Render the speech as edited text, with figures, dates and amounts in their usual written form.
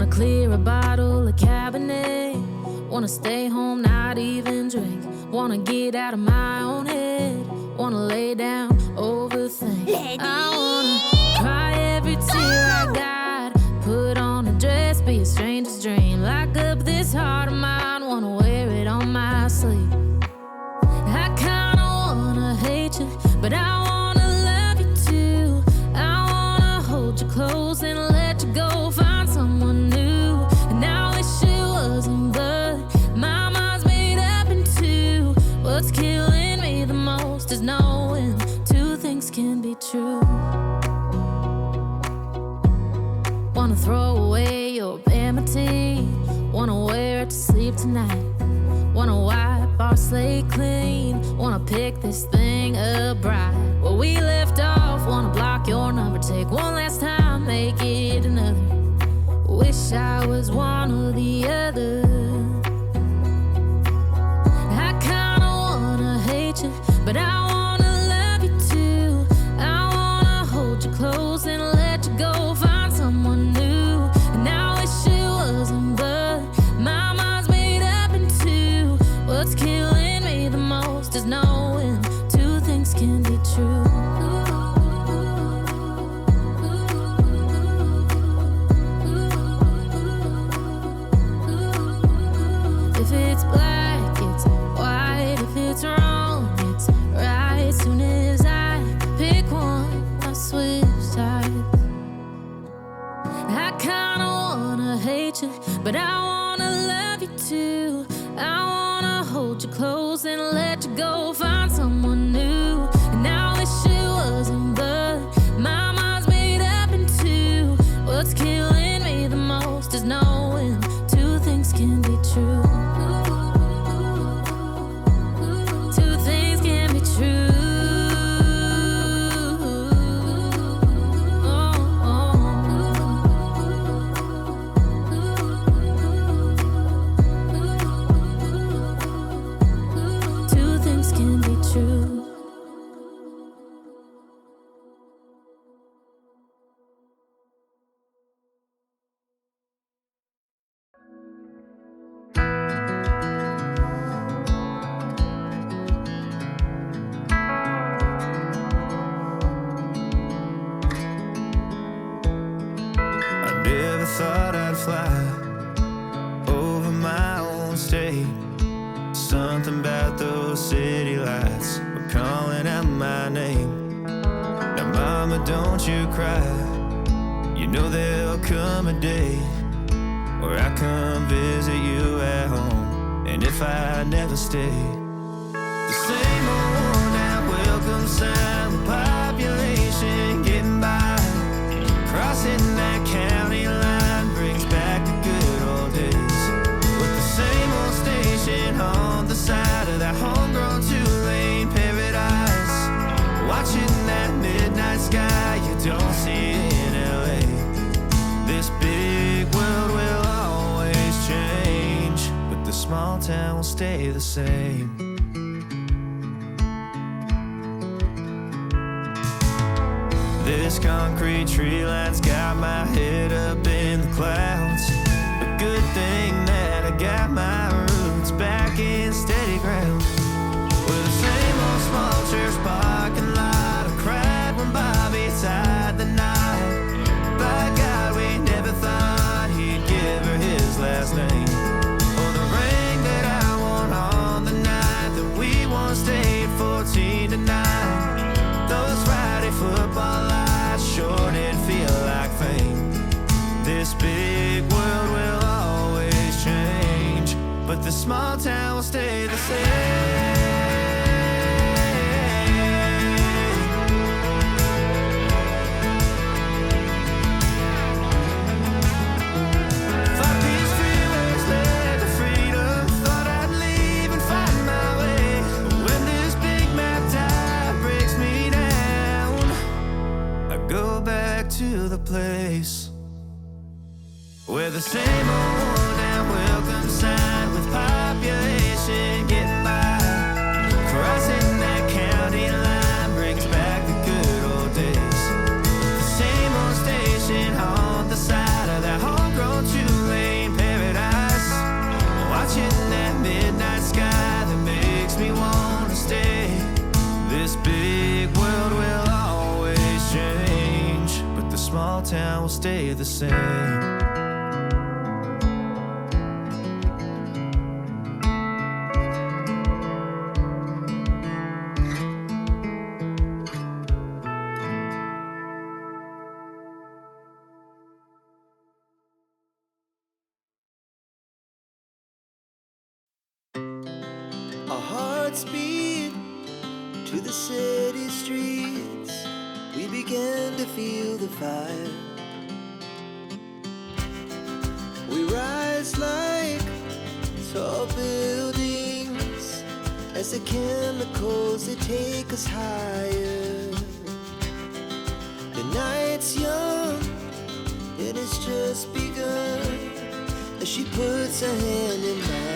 clear a bottle of Cabernet. Wanna stay home, not even drink. Wanna get out of my own head. Wanna lay down, overthink. I wanna cry every tear I got. Put on a dress, be a stranger's dream. Lock up this heart of mine, wanna wear it on my sleeve. I kinda wanna hate you, but I wanna love you too. I wanna hold you close and let you go, find someone new. And I wish it wasn't, but my mind's made up in two. What's killing me the most is knowing two things can be true. Wanna throw away your vanity. Wanna wear it to sleep tonight. Wanna wipe our slate clean. Wanna pick this thing up right where we left off. Wanna block your number, take one last time, make it another. Wish I was one or the other. I kinda wanna hate you, but I wanna love you too. I wanna hold you close and let you go, find someone new. And I wish it wasn't, but my mind's made up in two. What's killing me the most is knowing two things can be true. If it's black, it's white. If it's wrong, it's right. Soon as I pick one, I switch sides. I kinda wanna hate you, but I wanna love you too. I wanna hold you close and let you go, find someone new. And I wish it wasn't, but my mind's made up in two. What's killing me the most is knowing two things can be true. Two things can be true. Two things can be true. I never thought I'd fly over my own state. Something about those city lights were calling out my name. Now mama, don't you cry. You know there'll come a day where I come visit you at home. And if I never stay, the same old worn out welcome sign with population getting by. Crossing that county line brings back the good old days, with the same old station on the side of that homegrown two-lane paradise. Watching that midnight sky you don't see in LA. This big world will always change, but the small town will stay the same. This concrete tree line's got my head up in the clouds. But good thing that I got my roots back in steady ground. With the same old small church parking lot, I cried when Bobby tied the knot. By God, we never thought he'd give her his last name, or the ring that I wore on the night that we once stayed 14 tonight. Those Friday football lights sure did feel like fame. This big world will always change, but the small town will stay the same. Thought these freeways led to freedom. Thought I'd leave and find my way. But when this big map tide breaks me down, I go back to the place where the same old worn down welcome sign with population getting by. Crossing that county line brings back the good old days. The same old station on the side of that homegrown two town will stay the same. Our hearts beat to the city streets. We began to feel the fire. We rise like tall buildings as the chemicals, they take us higher. The night's young, it has just begun as she puts her hand in mine.